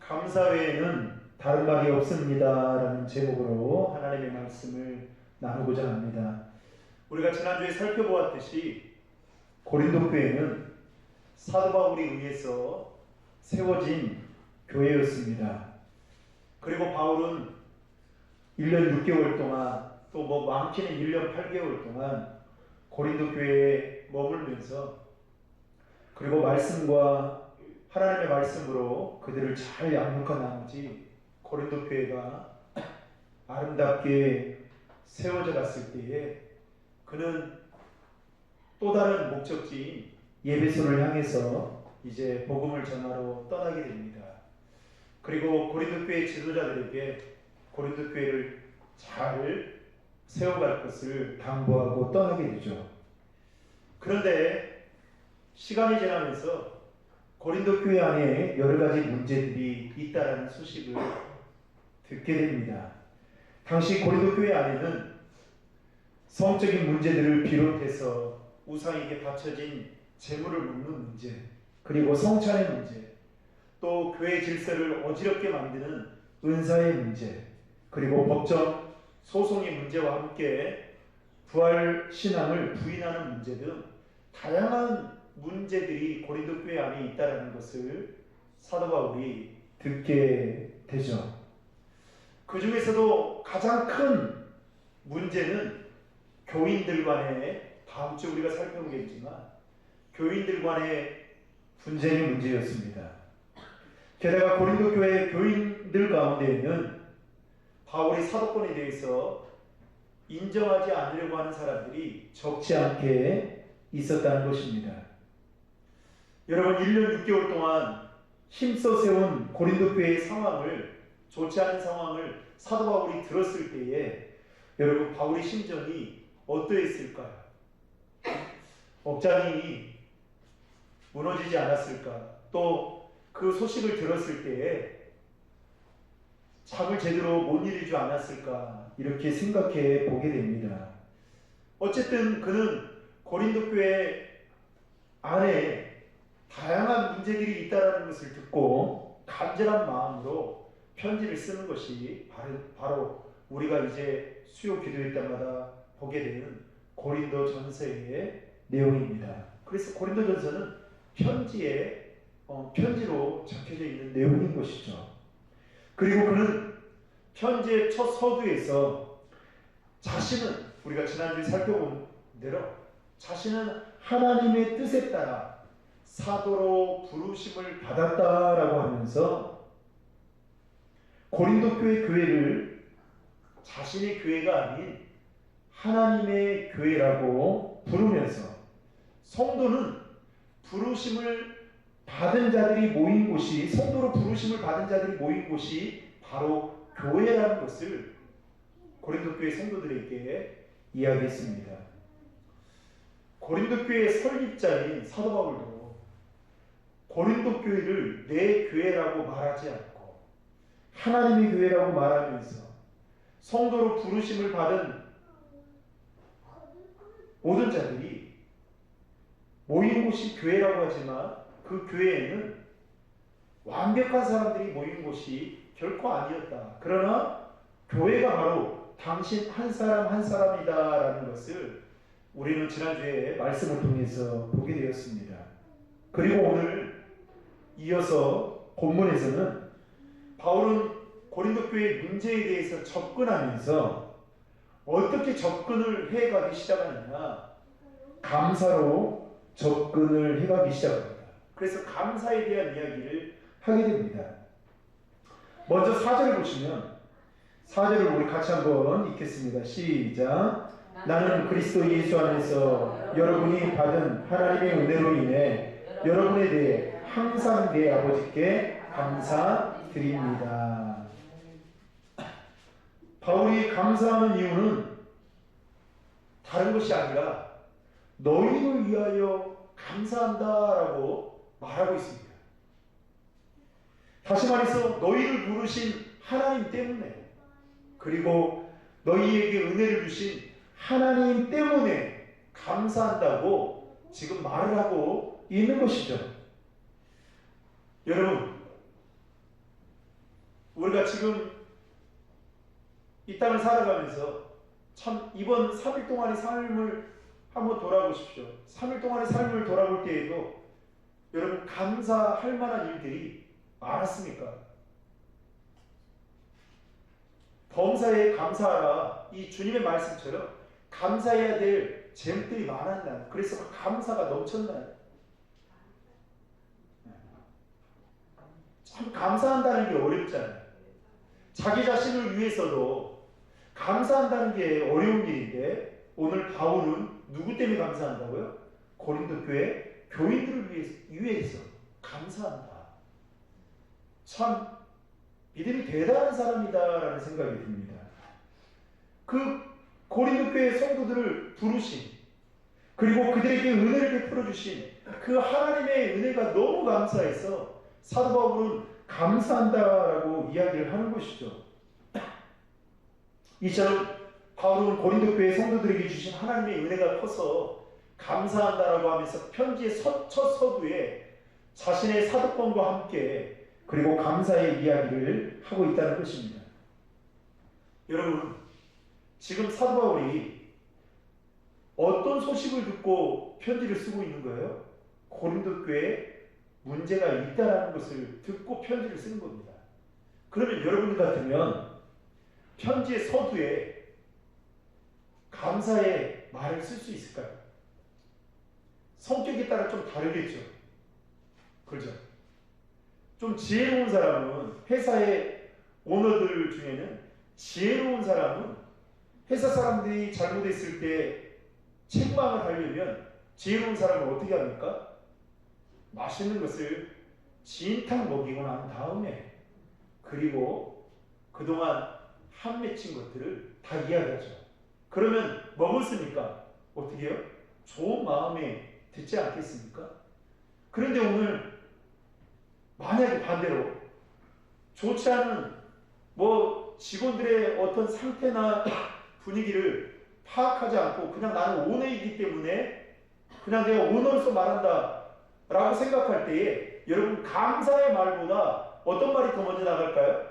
감사 외에는 다른 말이 없습니다 라는 제목으로 하나님의 말씀을 나누고자 합니다. 우리가 지난주에 살펴보았듯이 고린도 교회는 사도 바울에 의해서 세워진 교회였습니다. 그리고 바울은 1년 6개월 동안 또 많게는 1년 8개월 동안 고린도 교회에 머물면서 그리고 말씀과 하나님의 말씀으로 그들을 잘 양육한 나머지 고린도 교회가 아름답게 세워져 갔을 때에 그는 또 다른 목적지인 예배소를 향해서 이제 복음을 전하러 떠나게 됩니다. 그리고 고린도 교회 지도자들에게 고린도 교회를 잘 세워갈 것을 당부하고 떠나게 되죠. 그런데 시간이 지나면서 고린도 교회 안에 여러 가지 문제들이 있다라는 소식을 듣게 됩니다. 당시 고린도 교회 안에는 성적인 문제들을 비롯해서 우상에게 바쳐진 재물을 먹는 문제, 그리고 성찬의 문제, 또 교회 질서를 어지럽게 만드는 은사의 문제, 그리고 법정 소송의 문제와 함께 부활 신앙을 부인하는 문제 등 다양한 문제들이 고린도 교회 안에 있다는 것을 사도 바울이 듣게 되죠. 그 중에서도 가장 큰 문제는 교인들 간의, 다음 주 우리가 살펴보겠지만 교인들 간의 분쟁의 문제였습니다. 게다가 고린도 교회 교인들 가운데에는 바울의 사도권에 대해서 인정하지 않으려고 하는 사람들이 적지 않게 있었다는 것입니다. 여러분, 1년 6개월 동안 힘써 세운 고린도 교회의 상황을, 좋지 않은 상황을 사도 바울이 들었을 때에 여러분, 바울의 심정이 어떠했을까요? 억장이 무너지지 않았을까? 또 그 소식을 들었을 때에 잠을 제대로 못 이루지 않았을까? 이렇게 생각해 보게 됩니다. 어쨌든 그는 고린도 교회 안에 다양한 문제들이 있다는 것을 듣고 간절한 마음으로 편지를 쓰는 것이 바로 우리가 이제 수요 기도회 때마다 보게 되는 고린도 전서의 내용입니다. 그래서 고린도 전서는 편지로 적혀져 있는 내용인 것이죠. 그리고 그는 편지의 첫 서두에서 자신은, 우리가 지난주에 살펴본 대로 자신은 하나님의 뜻에 따라 사도로 부르심을 받았다라고 하면서 고린도 교회를 자신의 교회가 아닌 하나님의 교회라고 부르면서 성도는 부르심을 받은 자들이 모인 곳이, 성도로 부르심을 받은 자들이 모인 곳이 바로 교회라는 것을 고린도 교회 성도들에게 이야기했습니다. 고린도 교회의 설립자인 사도 바울도 고린도 교회를 내 교회라고 말하지 않고 하나님의 교회라고 말하면서 성도로 부르심을 받은 모든 자들이 모인 곳이 교회라고 하지만 그 교회에는 완벽한 사람들이 모인 곳이 결코 아니었다. 그러나 교회가 바로 당신 한 사람 한 사람이다라는 것을 우리는 지난주에 말씀을 통해서 보게 되었습니다. 그리고 오늘 이어서 본문에서는 바울은 고린도 교회의 문제에 대해서 접근하면서 어떻게 접근을 해가기 시작하느냐, 감사로 접근을 해가기 시작합니다. 그래서 감사에 대한 이야기를 하게 됩니다. 먼저 4절을 보시면, 4절을 우리 같이 한번 읽겠습니다. 시작. 나는 그리스도 예수 안에서 여러분이 받은 하나님의 은혜로 인해 여러분에 대해 항상 내 아버지께 감사드립니다. 바울이 감사하는 이유는 다른 것이 아니라 너희를 위하여 감사한다라고 말하고 있습니다. 다시 말해서 너희를 부르신 하나님 때문에, 그리고 너희에게 은혜를 주신 하나님 때문에 감사한다고 지금 말을 하고 있는 것이죠. 여러분, 우리가 지금 이 땅을 살아가면서 참 이번 3일 동안의 삶을 한번 돌아보십시오. 3일 동안의 삶을 돌아볼 때에도 여러분 감사할 만한 일들이 많았습니까? 범사에 감사하라, 이 주님의 말씀처럼 감사해야 될 제목들이 많았나요? 그래서 감사가 넘쳤나요? 참 감사한다는 게 어렵잖아요. 자기 자신을 위해서도 감사한다는 게 어려운 일인데 오늘 바울은 누구 때문에 감사한다고요? 고린도 교회 교인들을 위해서 감사한다. 참 믿음이 대단한 사람이다라는 생각이 듭니다. 그 고린도 교회 성도들을 부르신, 그리고 그들에게 은혜를 베풀어 주신 그 하나님의 은혜가 너무 감사해서 사도 바울은 감사한다라고 이야기를 하는 것이죠. 이처럼 바울은 고린도 교회 성도들에게 주신 하나님의 은혜가 커서 감사한다라고 하면서 편지의 첫 서두에 자신의 사도권과 함께 그리고 감사의 이야기를 하고 있다는 것입니다. 여러분, 지금 사도 바울이 어떤 소식을 듣고 편지를 쓰고 있는 거예요? 고린도 교회에 문제가 있다는 것을 듣고 편지를 쓰는 겁니다. 그러면 여러분 같으면 편지의 서두에 감사의 말을 쓸 수 있을까요? 성격에 따라 좀 다르겠죠. 그렇죠? 좀 지혜로운 사람은, 회사의 오너들 중에는 지혜로운 사람은 회사 사람들이 잘못했을 때 책망을 하려면 지혜로운 사람은 어떻게 합니까? 맛있는 것을 진탕 먹이고 난 다음에 그리고 그동안 한 맺힌 것들을 다 이야기하죠. 그러면 먹었으니까 어떻게 해요? 좋은 마음에 듣지 않겠습니까? 그런데 오늘 만약에 반대로 좋지 않은 직원들의 어떤 상태나 분위기를 파악하지 않고 그냥 나는 오너이기 때문에 그냥 내가 오너로서 말한다 라고 생각할 때에 여러분 감사의 말보다 어떤 말이 더 먼저 나갈까요?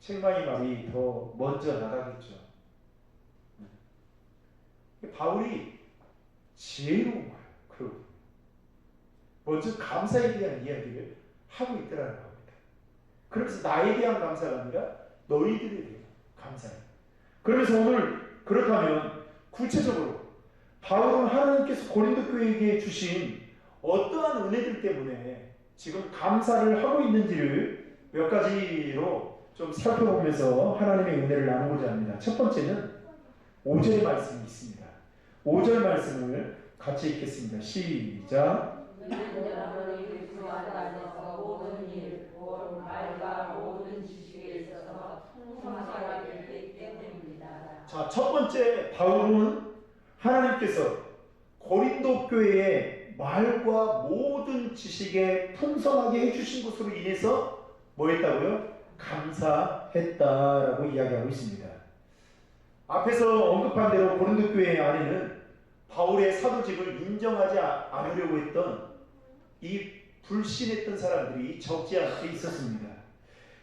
책망의 말이 더 먼저 나가겠죠. 바울이 지혜로운 거예요. 그리고 먼저 감사에 대한 이야기를 하고 있더라는 겁니다. 그러면서 나에 대한 감사가 아니라 너희들에 대한 감사예요. 그러면서 오늘 그렇다면 구체적으로 바울은 하나님께서 고린도 교회에게 주신 어떠한 은혜들 때문에 지금 감사를 하고 있는지를 몇 가지로 좀 살펴보면서 하나님의 은혜를 나누고자 합니다. 첫 번째는 5절의 말씀이 있습니다. 5절 말씀을 같이 읽겠습니다. 시작. 자, 첫 번째 바울은 하나님께서 고린도 교회의 말과 모든 지식에 풍성하게 해주신 것으로 인해서 뭐 했다고요? 감사했다라고 이야기하고 있습니다. 앞에서 언급한 대로 고린도 교회 안에는 바울의 사도직을 인정하지 않으려고 했던 이 불신했던 사람들이 적지 않게 있었습니다.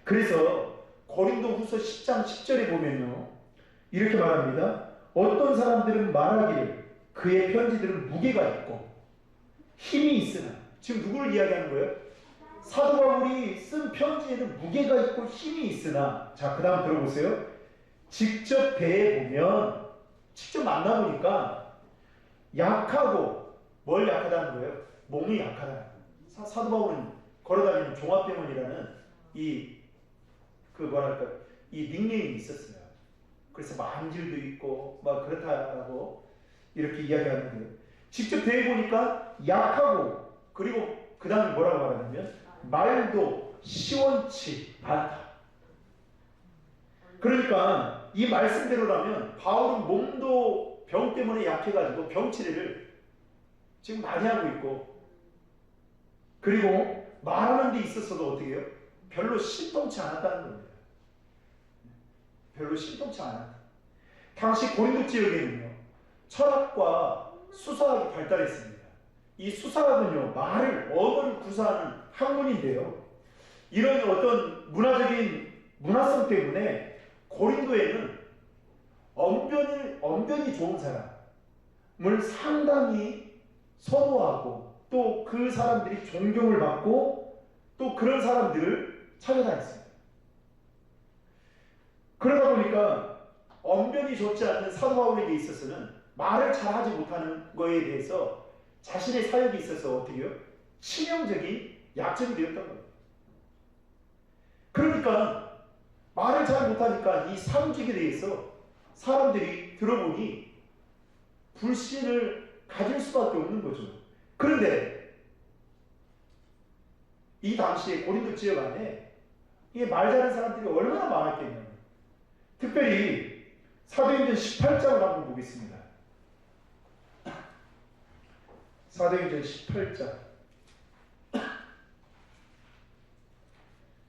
그래서 고린도 후서 10장 10절에 보면요, 이렇게 말합니다. 어떤 사람들은 말하기를 그의 편지들은 무게가 있고 힘이 있으나, 지금 누구를 이야기하는 거예요? 사도 바울이 쓴 편지에는 무게가 있고 힘이 있으나, 자, 그 다음 들어보세요. 직접 대해보면, 직접 만나보니까 약하고, 뭘 약하다는 거예요? 몸이 약하다는 거예요. 사도 바울은 걸어다니는 종합병원이라는 이 닉네임이 있었어요. 그래서 만질도 있고 막 그렇다고 이렇게 이야기하는데, 직접 대해보니까 약하고, 그리고 그 다음에 뭐라고 말하냐면 말도 시원치 않다. 그러니까 이 말씀대로라면 바울은 몸도 병 때문에 약해가지고 병치레를 지금 많이 하고 있고, 그리고 말하는 데 있어서도 어떻게 해요? 별로 신통치 않았다는 겁니다. 별로 신통치 않았다. 당시 고린도 지역에는요, 철학과 수사학이 발달했습니다. 이 수사학은요, 언어를 구사하는 학문인데요, 이런 어떤 문화성 때문에 고린도에는 언변이 좋은 사람을 상당히 선호하고 또 그 사람들이 존경을 받고 또 그런 사람들을 찾아다녔습니다. 그러다 보니까 언변이 좋지 않는 사도 바울에게 있어서는 말을 잘하지 못하는 거에 대해서 자신의 사역에 있어서 어떻게 해요? 치명적인 약점이 되었던 거예요. 그러니까 말을 잘 못하니까 이 사무직에 대해서 사람들이 들어보니 불신을 가질 수밖에 없는 거죠. 그런데 이 당시에 고린도 지역 안에 이게 말 잘하는 사람들이 얼마나 많았겠냐면, 특별히 사도행전 18장을 한번 보겠습니다. 사도행전 18장.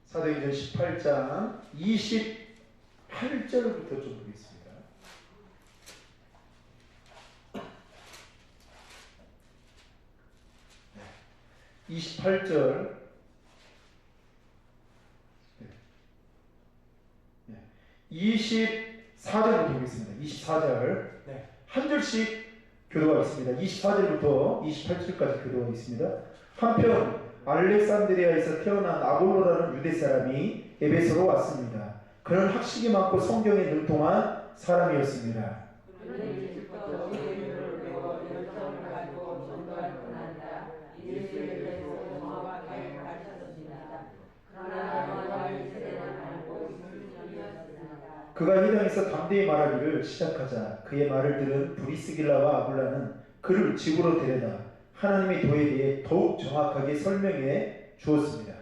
사도행전 18장 28절부터 좀 보겠습니다. 28절 24절부터 보겠습니다. 24절 한 절씩 교도가 있습니다. 24절부터 28절까지 교도가 있습니다. 한편 알렉산드리아에서 태어난 아볼로라는 유대 사람이 에베소로 왔습니다. 그는 학식이 많고 성경에 능통한 사람이었습니다. 그가 회당에서 담대히 말하기를 시작하자 그의 말을 들은 브리스길라와 아굴라는 그를 집으로 데려다 하나님의 도에 대해 더욱 정확하게 설명해 주었습니다.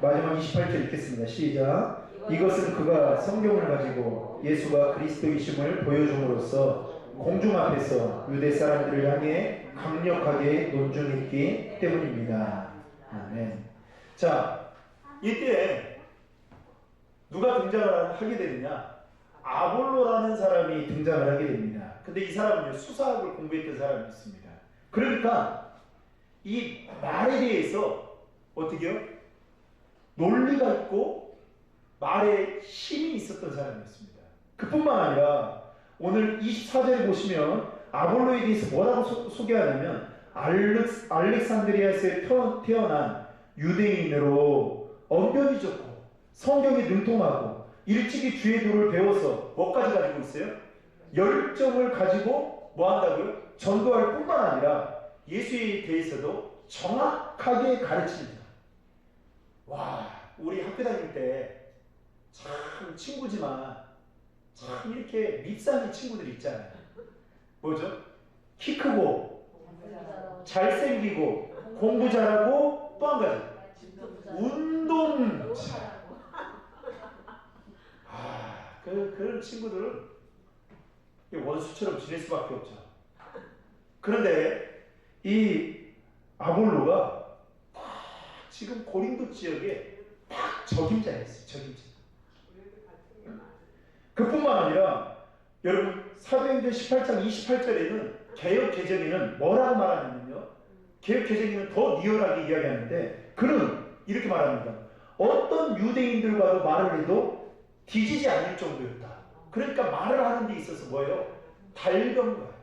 마지막 28절 읽겠습니다. 시작. 이것은 그가 성경을 가지고 예수가 그리스도이심을 보여줌으로써 공중 앞에서 유대 사람들을 향해 강력하게 논증했기 때문입니다. 아멘. 자, 이때 누가 등장을 하게 되느냐? 아볼로라는 사람이 등장을 하게 됩니다. 근데 이 사람은 수사학을 공부했던 사람이었습니다. 그러니까 이 말에 대해서 어떻게 해요? 논리가 있고 말에 힘이 있었던 사람이었습니다. 그뿐만 아니라 오늘 24절에 보시면 아볼로에 대해서 뭐라고 소개하냐면 알렉산드리아에서 태어난 유대인으로 언변이 좋고 성경에 능통하고 일찍이 주의 도를 배워서 뭐까지 가지고 있어요? 열정을 가지고 뭐 한다고요? 전도할 뿐만 아니라 예수에 대해서도 정확하게 가르칩니다. 와, 우리 학교 다닐 때 참 친구지만 참 이렇게 밉상인 친구들 있잖아요. 뭐죠? 키 크고 잘생기고 공부 잘하고 또 한 가지 운동 잘. 그런 친구들은 원수처럼 지낼 수밖에 없죠. 그런데 이 아볼로가 지금 고린도 지역에 딱 적임자였어요. 적임자. 그뿐만 아니라 여러분 사도행전 18장 28절에는 개역개정에는 뭐라고 말하냐면요. 개역개정에는 더 리얼하게 이야기하는데 그는 이렇게 말합니다. 어떤 유대인들과도 말을 해도 뒤지지 않을 정도였다. 그러니까 말을 하는 데 있어서 뭐예요? 달변가예요.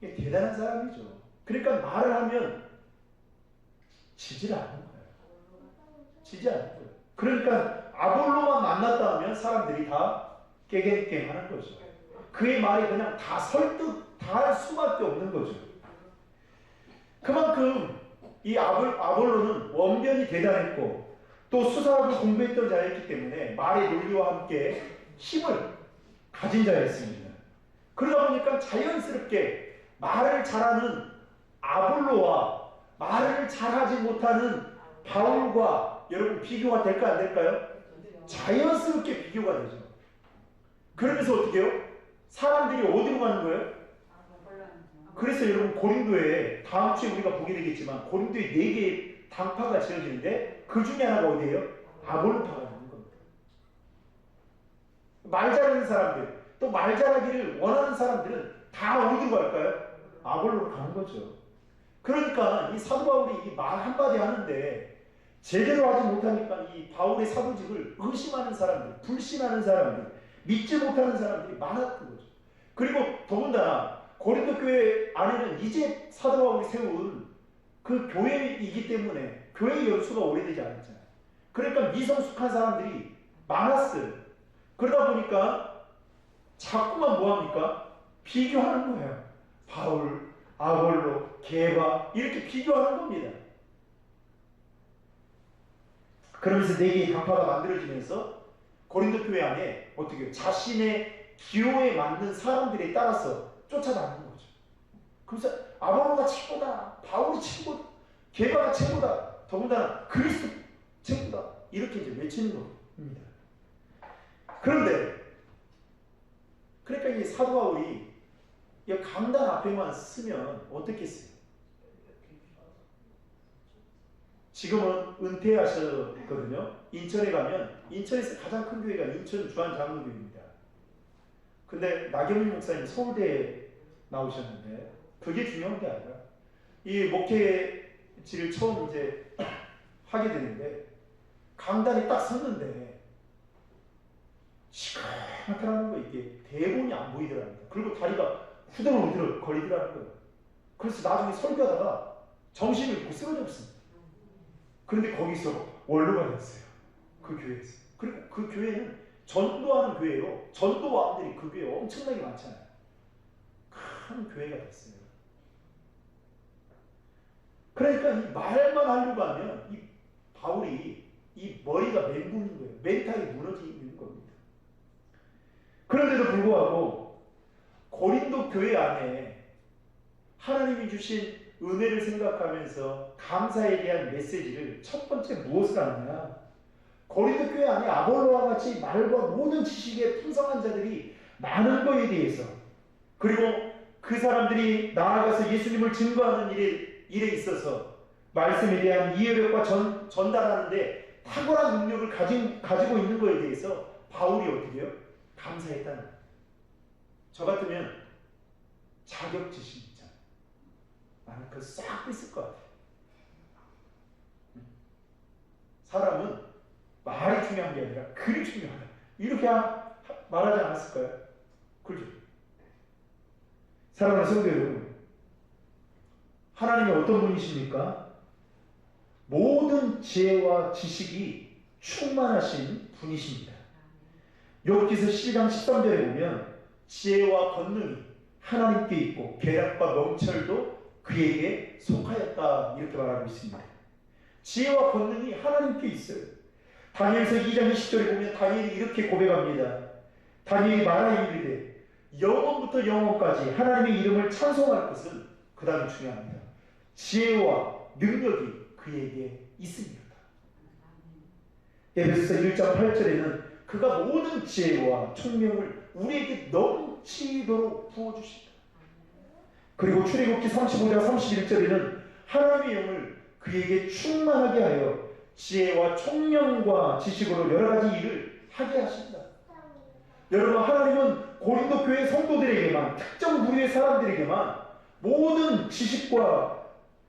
이게 대단한 사람이죠. 그러니까 말을 하면 지질 않는 거예요. 지지 않는 거예요. 그러니까 아볼로만 만났다 하면 사람들이 다 깨갱깽 하는 거죠. 그의 말이 그냥 다 설득 다 할 수밖에 없는 거죠. 그만큼 이 아볼로는 원변이 대단했고 또 수사학을 공부했던 자였기 때문에 말의 논리와 함께 힘을 가진 자였습니다. 그러다 보니까 자연스럽게 말을 잘하는 아볼로와 말을 잘하지 못하는 바울과 여러분 비교가 될까 안 될까요? 자연스럽게 비교가 되죠. 그러면서 어떻게 해요? 사람들이 어디로 가는 거예요? 그래서 여러분 고린도에 다음 주에 우리가 보게 되겠지만 고린도에 4개의 당파가 지어지는데 그 중에 하나가 어디예요? 아볼로파가 있는 겁니다. 말 잘하는 사람들, 또 말 잘하기를 원하는 사람들은 다 어디로 갈까요? 아볼로로 가는 거죠. 그러니까 이 사도 바울이 이 말 한마디 하는데 제대로 하지 못하니까 이 바울의 사도직을 의심하는 사람들, 불신하는 사람들, 믿지 못하는 사람들이 많았던 거죠. 그리고 더군다나 고린도 교회 안에는 이제 사도 바울이 세운 그 교회이기 때문에 교회 연수가 오래되지 않았잖아요. 그러니까 미성숙한 사람들이 많았어요. 그러다 보니까 자꾸만 뭐합니까? 비교하는 거예요. 바울, 아볼로, 게바 이렇게 비교하는 겁니다. 그러면서 4개의 당파가 만들어지면서 고린도 교회 안에 어떻게 자신의 기호에 맞는 사람들에 따라서 쫓아다니는 거죠. 그래서 아볼로가 최고다, 바울이 최고다, 게바가 최고다, 더군다나 그리스도 최고다 이렇게 이제 외치는 겁니다. 그런데 그러니까 이 사도 바울이 이 강단 앞에만 쓰면 어떻겠어요? 지금은 은퇴하셨거든요. 인천에 가면 인천에서 가장 큰 교회가 인천 주한장로교회입니다. 근데 나경민 목사님 서울대에 나오셨는데 그게 중요한 게 아니라 이 목회지를 처음 이제 하게 되는데 강단에 딱 섰는데 시커멓다는 거 이게 대본이 안 보이더랍니다. 그리고 다리가 후들후들 걸리더라는 거예요. 그래서 나중에 설교하다가 정신을 못 쓰러졌습니다. 그런데 거기서 원로가 됐어요. 그 교회에서. 그리고 그 교회는 전도하는 교회로 전도와들이 그 교회에 엄청나게 많잖아요. 큰 교회가 됐어요. 그러니까 이 말만 하려고 하면 이 바울이 이 머리가 멘붕인 거예요. 멘탈이 무너지는 겁니다. 그런데도 불구하고 고린도 교회 안에 하나님이 주신 은혜를 생각하면서 감사에 대한 메시지를 첫 번째 무엇을 하느냐? 고린도 교회 안에 아볼로와 같이 말과 모든 지식에 풍성한 자들이 많은 것에 대해서, 그리고 그 사람들이 나아가서 예수님을 증거하는 일에 있어서 말씀에 대한 이해력과 전달하는데 탁월한 능력을 가지고 있는 것에 대해서 바울이 어떻게 해요? 감사했다는 거예요. 저 같으면 자격지심 있잖아요. 나는 그걸 싹 뺐을 것 같아요. 사람은 말이 중요한 게 아니라 글이 중요하다. 이렇게 말하지 않았을까요? 그렇죠. 사랑하는 성도 여러분, 하나님이 어떤 분이십니까? 모든 지혜와 지식이 충만하신 분이십니다. 욥기서 12장 13절에 보면 지혜와 권능이 하나님께 있고 계략과 명철도 그에게 속하였다 이렇게 말하고 있습니다. 지혜와 권능이 하나님께 있어요. 다니엘서 2장 20절에 보면 다니엘이 이렇게 고백합니다. 다니엘이 말하여 이르되 영원부터 영원까지 하나님의 이름을 찬송할 것은 그 다음에 중요합니다. 지혜와 능력이 그에게 있습니다. 에베소서 1장 8절에는 그가 모든 지혜와 총명을 우리에게 넘치도록 부어주신다. 그리고 출애굽기 35장 31절에는 하나님의 영을 그에게 충만하게 하여 지혜와 총명과 지식으로 여러 가지 일을 하게 하신다. 여러분, 하나님은 고린도 교회 성도들에게만, 특정 부류의 사람들에게만 모든 지식과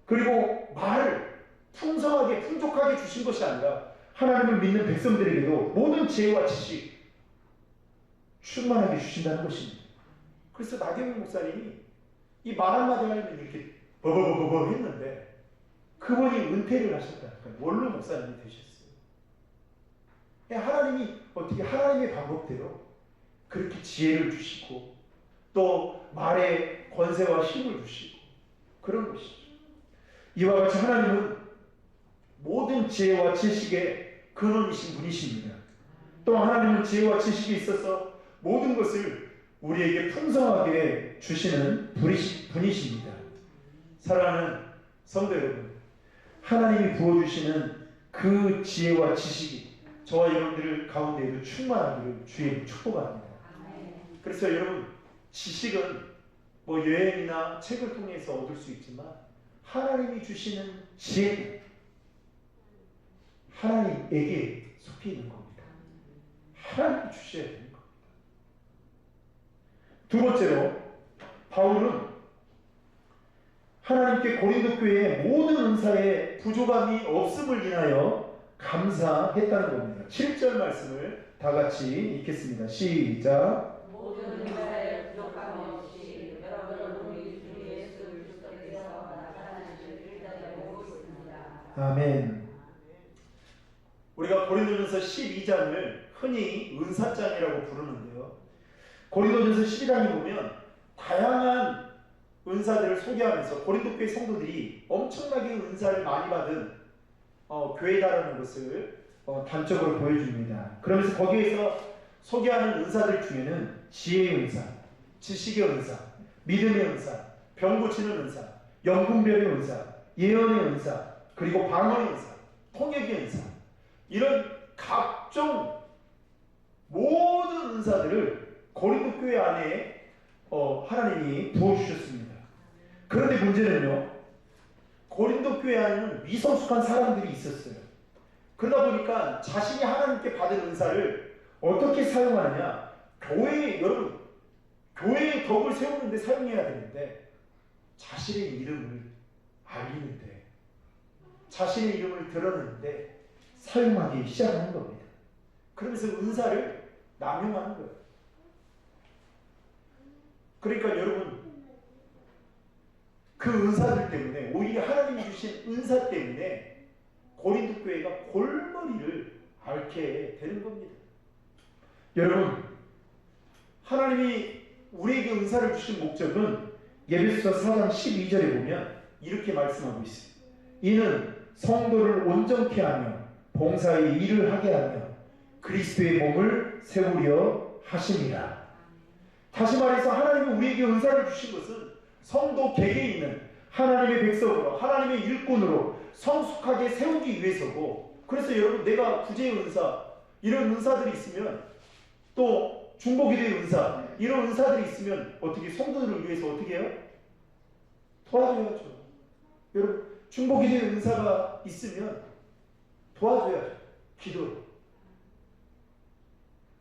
그리고 말을 풍성하게 풍족하게 주신 것이 아니라 하나님을 믿는 백성들에게도 모든 지혜와 지식 충만하게 주신다는 것입니다. 그래서 나경민 목사님이 이 말 한마디 하려면 이렇게 버버버버버 했는데 그분이 은퇴를 하셨다니까요. 원로 목사님이 되셨어요. 하나님이 어떻게 하나님의 방법대로 그렇게 지혜를 주시고 또 말에 권세와 힘을 주시고 그런 것이죠. 이와 같이 하나님은 모든 지혜와 지식의 근원이신 분이십니다. 또 하나님은 지혜와 지식이 있어서 모든 것을 우리에게 풍성하게 주시는 분이십니다. 사랑하는 성도 여러분, 하나님이 부어주시는 그 지혜와 지식이 저와 여러분들 가운데에도 충만하기를 주의 축복합니다. 그래서 여러분, 지식은 뭐 여행이나 책을 통해서 얻을 수 있지만 하나님이 주시는 지혜는 하나님에게 속해 있는 겁니다. 하나님이 주셔야 되는 겁니다. 두 번째로 바울은 하나님께 고린도 교회의 모든 은사에 부족함이 없음을 인하여 감사했다는 겁니다. 7절 말씀을 다 같이 읽겠습니다. 시작. 모든 은사에 부족함이 없이 여러분 우리 주 예수 그리스도께서 나타나실 때를 보고 있습니다. 아멘. 우리가 고린도전서 12장을 흔히 은사장이라고 부르는데요. 고린도전서 12장에 보면 다양한 은사들을 소개하면서 고린도 교회 성도들이 엄청나게 은사를 많이 받은 교회다라는 것을 단적으로 보여줍니다. 그러면서 거기에서 소개하는 은사들 중에는 지혜의 은사, 지식의 은사, 믿음의 은사, 병 고치는 은사, 영분별의 은사, 예언의 은사, 그리고 방언의 은사, 통역의 은사, 이런 각종 모든 은사들을 고린도 교회 안에 하나님이 부어주셨습니다. 그런데 문제는요, 고린도 교회 안에는 미성숙한 사람들이 있었어요. 그러다 보니까 자신이 하나님께 받은 은사를 어떻게 사용하느냐, 여러분, 교회의 덕을 세우는데 사용해야 되는데 자신의 이름을 알리는데, 자신의 이름을 드러내는데 사용하기 시작하는 겁니다. 그러면서 은사를 남용하는 거예요. 그러니까 여러분, 그 은사들 때문에, 오히려 하나님이 주신 은사 때문에 고린도 교회가 골머리를 앓게 되는 겁니다. 여러분, 하나님이 우리에게 은사를 주신 목적은 에베소서 4장 12절에 보면 이렇게 말씀하고 있습니다. 이는 성도를 온전케 하며 봉사의 일을 하게 하며 그리스도의 몸을 세우려 하심이라. 다시 말해서 하나님이 우리에게 은사를 주신 것은 성도 객에 있는 하나님의 백성으로, 하나님의 일꾼으로 성숙하게 세우기 위해서고, 그래서 여러분, 내가 구제의 은사, 이런 은사들이 있으면, 또 중보기도의 은사, 이런 은사들이 있으면 어떻게 성도들을 위해서 어떻게 해요? 도와줘야죠. 여러분, 중보기도의 은사가 있으면 도와줘야죠. 기도로.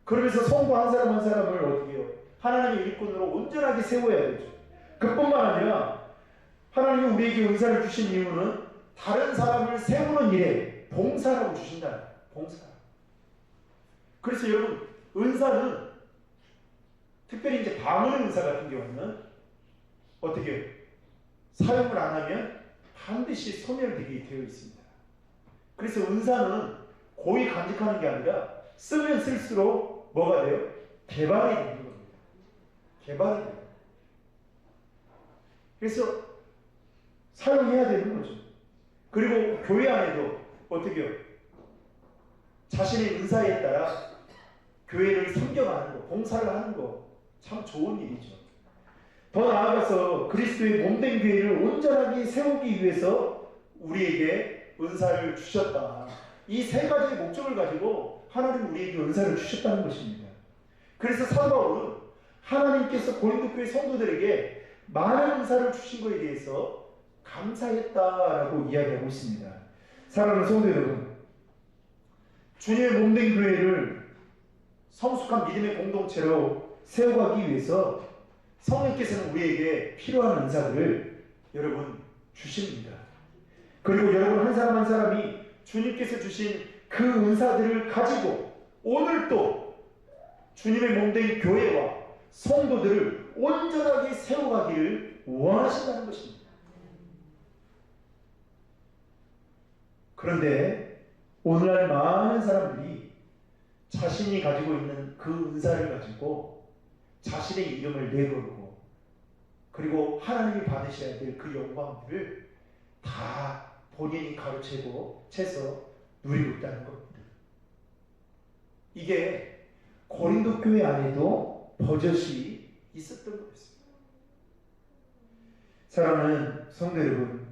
그러면서 성도 한 사람 한 사람을 어떻게 해요? 하나님의 일꾼으로 온전하게 세워야 되죠. 그뿐만 아니라 하나님이 우리에게 은사를 주신 이유는 다른 사람을 세우는 일에 봉사라고 주신다. 봉사. 그래서 여러분, 은사는 특별히 이제 방언의 은사 같은 경우는 어떻게 해요? 사용을 안 하면 반드시 소멸되게 되어 있습니다. 그래서 은사는 고이 간직하는 게 아니라 쓰면 쓸수록 뭐가 돼요? 개발이 되는 겁니다. 개발이 돼요. 그래서 사용해야 되는 거죠. 그리고 교회 안에도 어떻게 해요? 자신의 은사에 따라 교회를 섬겨가는 거, 봉사를 하는 거 참 좋은 일이죠. 더 나아가서 그리스도의 몸된 교회를 온전하게 세우기 위해서 우리에게 은사를 주셨다. 이 세 가지의 목적을 가지고 하나님 우리에게 은사를 주셨다는 것입니다. 그래서 사도 바울은 하나님께서 고린도 교회 성도들에게 많은 은사를 주신 것에 대해서 감사했다라고 이야기하고 있습니다. 사랑하는 성도 여러분, 주님의 몸된 교회를 성숙한 믿음의 공동체로 세워가기 위해서 성령께서는 우리에게 필요한 은사들을 여러분 주십니다. 그리고 여러분 한 사람 한 사람이 주님께서 주신 그 은사들을 가지고 오늘 또 주님의 몸된 교회와 성도들을 온전하게 세워가기를 원하신다는 것입니다. 그런데 오늘날 많은 사람들이 자신이 가지고 있는 그 은사를 가지고 자신의 이름을 내걸고, 그리고 하나님이 받으셔야 될 그 영광들을 다 본인이 가로채고 채서 누리고 있다는 겁니다. 이게 고린도 교회 안에도 버젓이 있었던 거였습니다. 사랑하는 성도 여러분,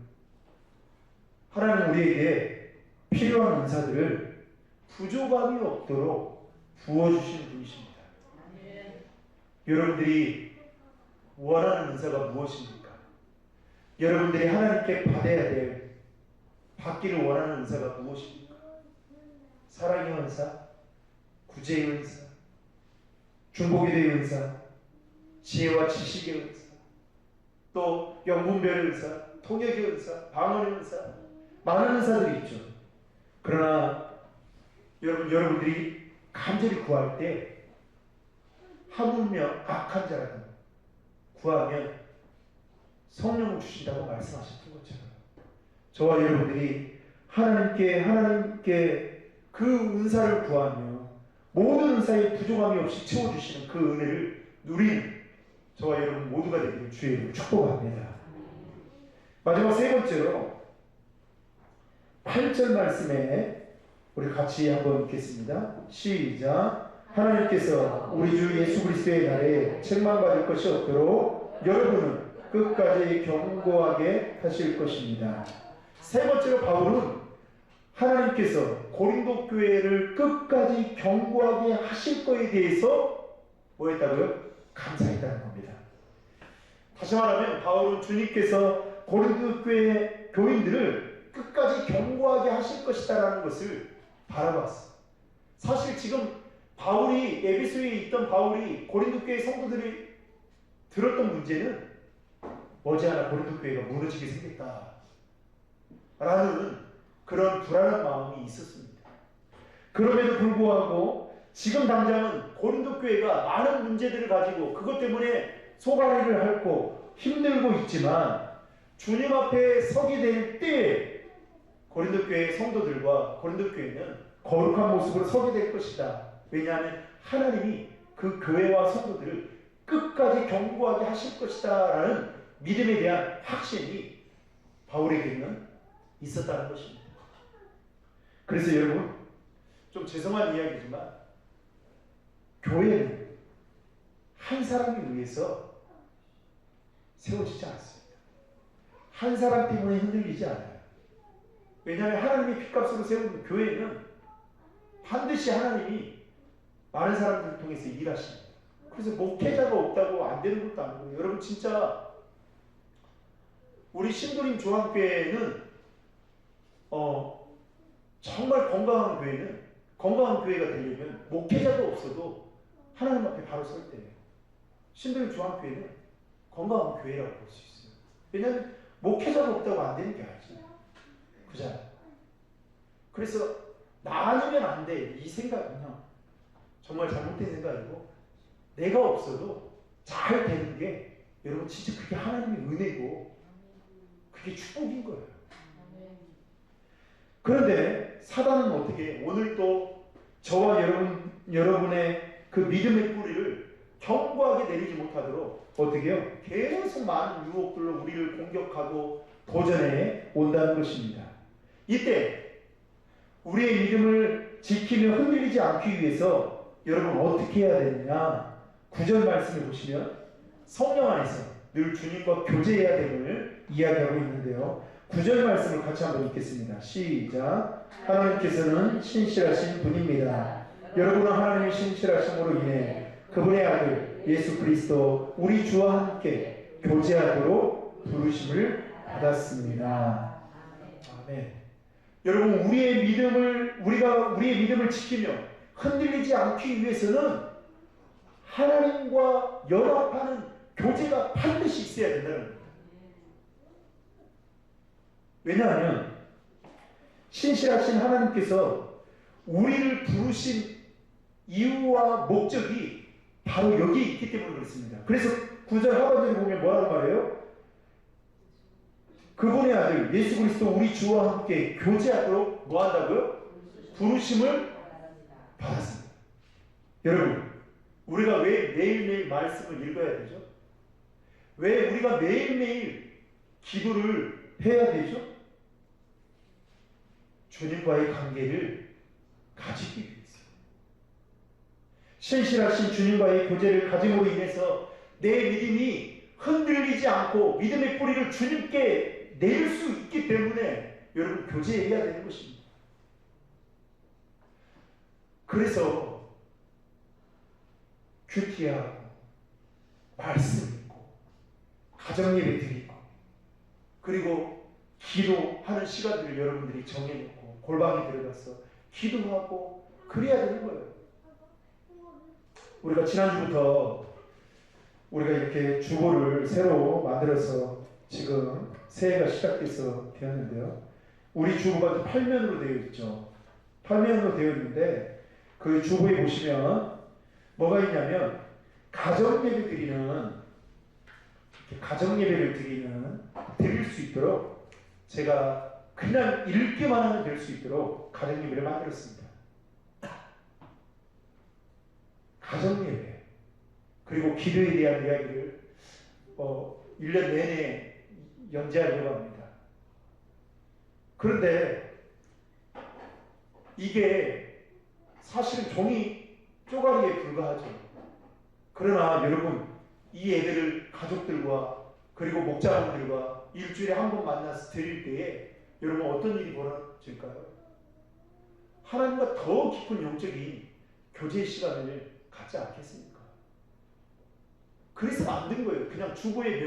하나님 우리에게 필요한 은사들을 부족함이 없도록 부어주시는 분이십니다. 여러분들이 원하는 은사가 무엇입니까? 여러분들이 하나님께 받아야 될, 받기를 원하는 은사가 무엇입니까? 사랑의 은사, 구제의 은사, 중보기도의 은사, 지혜와 지식의 은사, 또 영분별의 은사, 통역의 은사, 방언의 은사, 많은 은사들이 있죠. 그러나 여러분들이 간절히 구할 때 하물며 악한 자라도 구하면 성령을 주신다고 말씀하셨던 것처럼 저와 여러분들이 하나님께 그 은사를 구하며 모든 은사에 부족함이 없이 채워주시는 그 은혜를 누리는 저와 여러분 모두가 되기를 주의 이름으로 축복합니다. 마지막 세 번째로 8절 말씀에 우리 같이 한번 읽겠습니다. 시작. 하나님께서 우리 주 예수 그리스도의 날에 책망받을 것이 없도록 여러분은 끝까지 견고하게 하실 것입니다. 세 번째로 바울은 하나님께서 고린도 교회를 끝까지 견고하게 하실 거에 대해서 뭐 했다고요? 감사했다는 겁니다. 다시 말하면 바울은 주님께서 고린도 교회 교인들을 끝까지 견고하게 하실 것이다라는 것을 바라봤어. 사실 지금 바울이 에베소에 있던 바울이 고린도 교회 성도들이 들었던 문제는 머지않아 고린도 교회가 무너지게 생겼다라는 그런 불안한 마음이 있었습니다. 그럼에도 불구하고 지금 당장은 고린도 교회가 많은 문제들을 가지고 그것 때문에 속앓이를 앓고 힘들고 있지만 주님 앞에 서게 될 때 고린도 교회 성도들과 고린도 교회는 거룩한 모습으로 서게 될 것이다. 왜냐하면 하나님이 그 교회와 성도들을 끝까지 견고하게 하실 것이다 라는 믿음에 대한 확신이 바울에게는 있었다는 것입니다. 그래서 여러분 좀 죄송한 이야기지만 교회는 한 사람에 의해서 세워지지 않습니다. 한 사람 때문에 흔들리지 않아요. 왜냐하면 하나님의 핏값으로 세운 교회는 반드시 하나님이 많은 사람들을 통해서 일하십니다. 그래서 목회자가 없다고 안 되는 것도 아니고 여러분 진짜 우리 신도림 조항교회는 정말 건강한 교회가 되려면 목회자도 없어도 하나님 앞에 바로 설 때예요. 신도림 조항교회는 건강한 교회라고 볼 수 있어요. 왜냐하면 목회자가 없다고 안 되는 게 아니죠. 그잖아요. 그래서 나 아니면 안 돼. 이 생각은요. 정말 잘못된 생각이고 내가 없어도 잘 되는 게 여러분 진짜 그게 하나님의 은혜고 그게 축복인 거예요. 그런데 사단은 어떻게 오늘 또 저와 여러분의 그 믿음의 뿌리를 견고하게 내리지 못하도록 어떻게 해요? 계속 많은 유혹들로 우리를 공격하고 도전해 온다는 것입니다. 이때 우리의 믿음을 지키며 흔들리지 않기 위해서 여러분 어떻게 해야 되느냐? 9절 말씀을 보시면 성령 안에서 늘 주님과 교제해야 됨을 이야기하고 있는데요. 9절 말씀을 같이 한번 읽겠습니다. 시작. 하나님께서는 신실하신 분입니다. 여러분은 하나님의 신실하심으로 인해 그분의 아들 예수 그리스도 우리 주와 함께 교제하도록 부르심을 받았습니다. 아멘. 여러분 우리의 믿음을 지키며 흔들리지 않기 위해서는 하나님과 연합하는 교제가 반드시 있어야 된다는 겁니다. 왜냐하면 신실하신 하나님께서 우리를 부르신 이유와 목적이 바로 여기에 있기 때문에 그렇습니다. 그래서 9절 하반절에 보면 뭐라고 말해요? 그분의 아들 예수 그리스도 우리 주와 함께 교제하도록 뭐 한다고요? 부르심을 받았습니다. 여러분 우리가 왜 매일매일 말씀을 읽어야 되죠? 왜 우리가 매일매일 기도를 해야 되죠? 주님과의 관계를 가지기 위해서. 신실하신 주님과의 교제를 가짐으로 인해서 내 믿음이 흔들리지 않고 믿음의 뿌리를 주님께 내릴 수 있기 때문에 여러분 교제해야 되는 것입니다. 그래서 큐티하고 말씀 읽고 가정예배 드리고 그리고 기도하는 시간들을 여러분들이 정해놓고 골방에 들어가서 기도하고 그래야 되는 거예요. 우리가 지난주부터 우리가 이렇게 주보를 새로 만들어서 지금 새해가 시작돼서 되었는데요. 우리 주보가 8면으로 되어 있죠. 8면으로 되어 있는데 그 주보에 보시면 뭐가 있냐면 가정예배 가정예배를 드릴 수 있도록 제가 그냥 읽기만 하면 될 수 있도록 가정예배를 만들었습니다. 가정예배 그리고 기도에 대한 이야기를 1년 내내 연재하려고 합니다. 그런데 이게 사실은 종이 쪼가리에 불과하죠. 그러나 여러분 이 예배를 가족들과 그리고 목자분들과 일주일에 한 번 만나서 드릴 때에 여러분 어떤 일이 벌어질까요? 하나님과 더 깊은 영적인 교제 시간을 갖지 않겠습니까? 그래서 만든 거예요. 그냥 주보의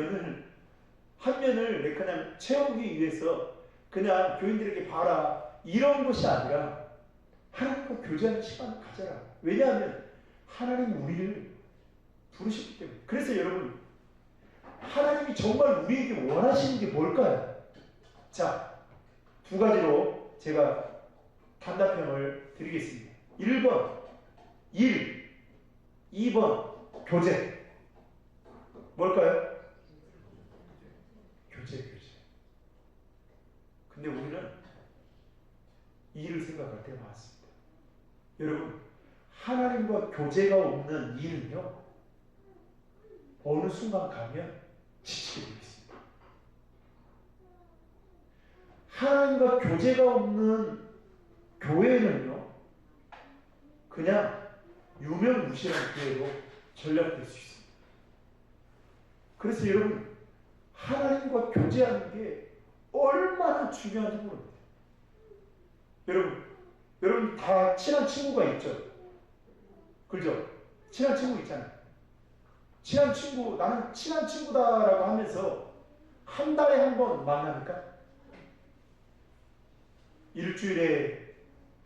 한 면을 그냥 채우기 위해서 그냥 교인들에게 봐라 이런 것이 아니라 하나님과 교제하는 시간을 가져라. 왜냐하면 하나님이 우리를 부르셨기 때문에. 그래서 여러분 하나님이 정말 우리에게 원하시는 게 뭘까요? 자, 두 가지로 제가 단답형을 드리겠습니다. 1번 일, 2번 교제. 뭘까요? 교제. 근데 우리는 일을 생각할 때가 많습니다. 여러분 하나님과 교제가 없는 일은요 어느 순간 가면 지치게 되어 있습니다. 하나님과 교제가 없는 교회는요 그냥 유명무실한 교회로 전락될 수 있습니다. 그래서 여러분 하나님과 교제하는 게 얼마나 중요한지 모릅니다. 여러분 다 친한 친구가 있죠? 그죠? 친한 친구 있잖아요. 친한 친구, 나는 친한 친구다라고 하면서 한 달에 한 번 만납니까? 일주일에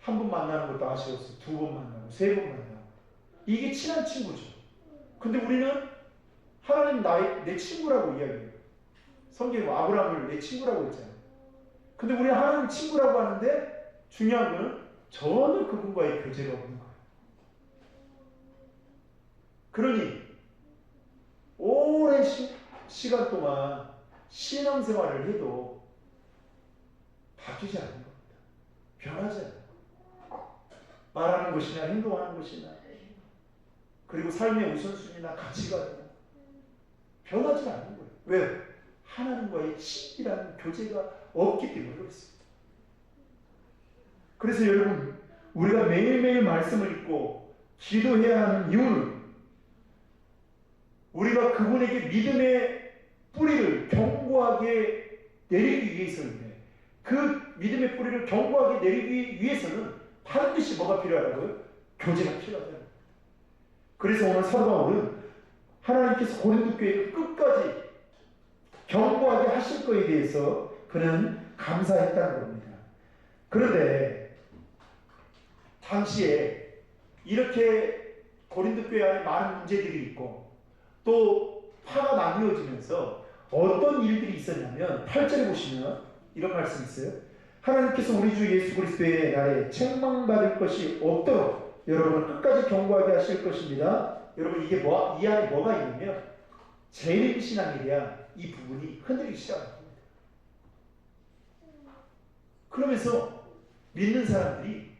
한 번 만나는 것도 아쉬워서 2번 만나고 3번 만나고 이게 친한 친구죠. 근데 우리는 하나님 내 친구라고 이야기해요. 성경에 아브라함을 내 친구라고 했잖아요. 근데 우리는 하나님 친구라고 하는데 중요한 거는 전혀 그분과의 교제가 없는 거예요. 그러니 오랜 시간 동안 신앙생활을 해도 바뀌지 않는 겁니다. 변하지 않는 겁니다. 말하는 것이나 행동하는 것이나 그리고 삶의 우선순위나 가치관이나 변하지 않는 거예요. 왜요? 하나님과의 친밀한 교제가 없기 때문에 그렇습니다. 그래서 여러분 우리가 매일매일 말씀을 읽고 기도해야 하는 이유는 우리가 그분에게 믿음의 뿌리를 견고하게 내리기 위해서인데 그 믿음의 뿌리를 견고하게 내리기 위해서는 반드시 뭐가 필요하다고요? 교제가 필요하다는. 그래서 오늘 사도 바울은 하나님께서 고린도 교회를 끝까지 견고하게 하실 것에 대해서 그는 감사했다는 겁니다. 그런데 당시에 이렇게 고린도 교회 안에 많은 문제들이 있고 또 파가 나뉘어지면서 어떤 일들이 있었냐면 8절에 보시면 이런 말씀이 있어요. 하나님께서 우리 주 예수 그리스도의 날에 책망받을 것이 없도록 여러분을 끝까지 견고하게 하실 것입니다. 여러분 이게 이 안에 뭐가 있냐면 재림신앙에 대한 이 부분이 흔들리기 시작합니다. 그러면서 믿는 사람들이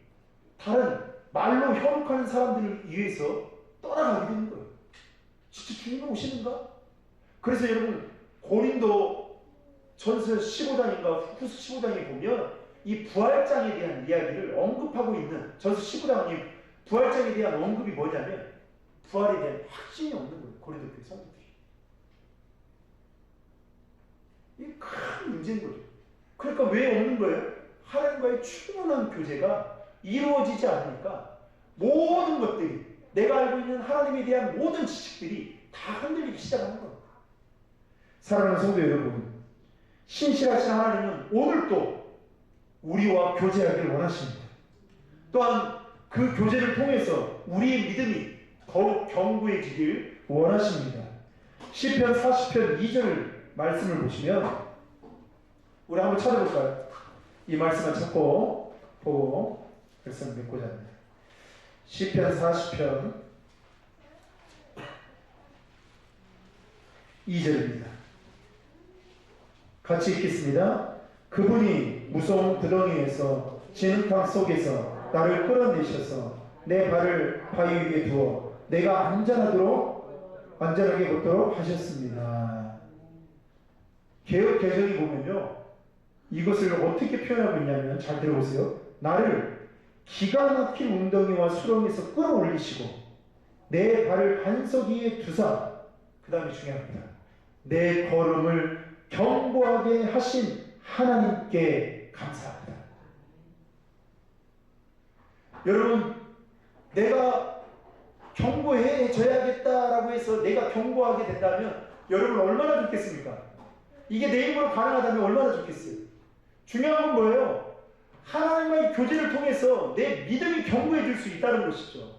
다른 말로 현혹하는 사람들을 위해서 떠나가게 되는 거예요. 진짜 주님이 오시는가? 그래서 여러분 고린도 전서 15장인가 후서 15장에 보면 이 부활장에 대한 이야기를 언급하고 있는 전서 15장이 부활장에 대한 언급이 뭐냐면 부활에 대한 확신이 없는 거예요. 고린도 교회 성도들이. 이게 큰 문제인 거죠. 그러니까 왜 없는 거예요? 하나님과의 충분한 교제가 이루어지지 않으니까 모든 것들이 내가 알고 있는 하나님에 대한 모든 지식들이 다 흔들리기 시작하는 겁니다. 사랑하는 성도 여러분, 신실하신 하나님은 오늘도 우리와 교제하기를 원하십니다. 또한 그 교제를 통해서 우리의 믿음이 더욱 견고해지길 원하십니다. 시편 40편 2절 말씀을 보시면 우리 한번 찾아볼까요? 이 말씀만 찾고 보고 말씀을 맺고자 합니다. 시편 40편 2절입니다. 같이 읽겠습니다. 그분이 무서운 구덩이에서 진흙탕 속에서 나를 끌어내셔서 내 발을 바위 위에 두어 내가 안전하게 걷도록 하셨습니다. 개역 개정이 보면요, 이것을 어떻게 표현하고 있냐면, 잘 들어보세요. 나를 기가 막힌 웅덩이와 수렁에서 끌어올리시고 내 발을 반석 위에 두사, 그 다음에 중요합니다. 내 걸음을 견고하게 하신 하나님께 감사합니다. 여러분, 내가 견고해져야겠다라고 해서 내가 견고하게 된다면 여러분 얼마나 좋겠습니까? 이게 내 힘으로 가능하다면 얼마나 좋겠어요? 중요한 건 뭐예요? 하나님과의 교제를 통해서 내 믿음이 견고해질 수 있다는 것이죠.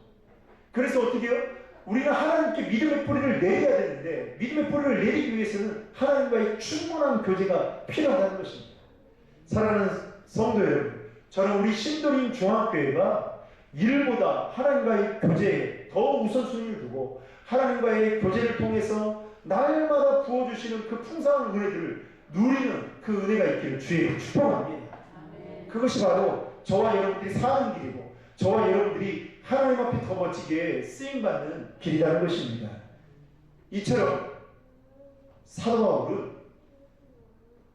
그래서 어떻게 해요? 우리는 하나님께 믿음의 뿌리를 내려야 되는데, 믿음의 뿌리를 내리기 위해서는 하나님과의 충분한 교제가 필요하다는 것입니다. 사랑하는 성도 여러분, 저는 우리 신도림 중앙교회가 일보다 하나님과의 교제에 더 우선순위를 두고 하나님과의 교제를 통해서 날마다 부어주시는 그 풍성한 은혜들을 누리는 그 은혜가 있기를 주의 축복합니다. 그것이 바로 저와 여러분들이 사는 길이고 저와 여러분들이 하나님 앞에 더 멋지게 쓰임받는 길이라는 것입니다. 이처럼 사도 바울은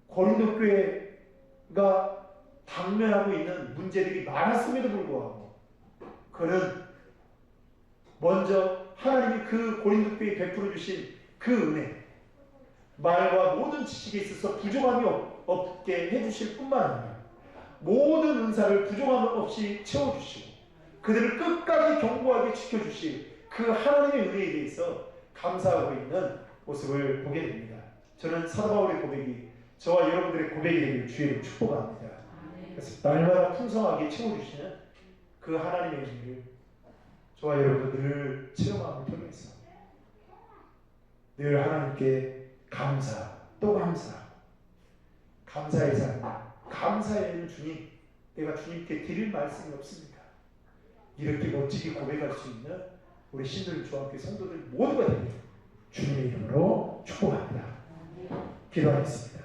고린도 교회가 당면하고 있는 문제들이 많았음에도 불구하고 그는 먼저 하나님이 그 고린도 교회에 베풀어 주신 그 은혜, 말과 모든 지식에 있어서 부족함이 없게 해주실 뿐만 아니라 모든 은사를 부족함 없이 채워주시고 그들을 끝까지 견고하게 지켜주실 그 하나님의 은혜에 대해서 감사하고 있는 모습을 보게 됩니다. 저는 사도 바울의 고백이 저와 여러분들의 고백이 되기를 주의로 축복합니다. 그래서 날마다 풍성하게 채워주시는 그 하나님의 은혜를 저와 여러분들 늘 체험함을 통해서 늘 하나님께 감사, 또 감사, 감사의 삶, 감사에는 주님, 내가 주님께 드릴 말씀이 없습니다. 이렇게 멋지게 고백할 수 있는 우리 신도림 중앙교회 성도들 모두가 되기를 주님의 이름으로 축복합니다. 기도하겠습니다.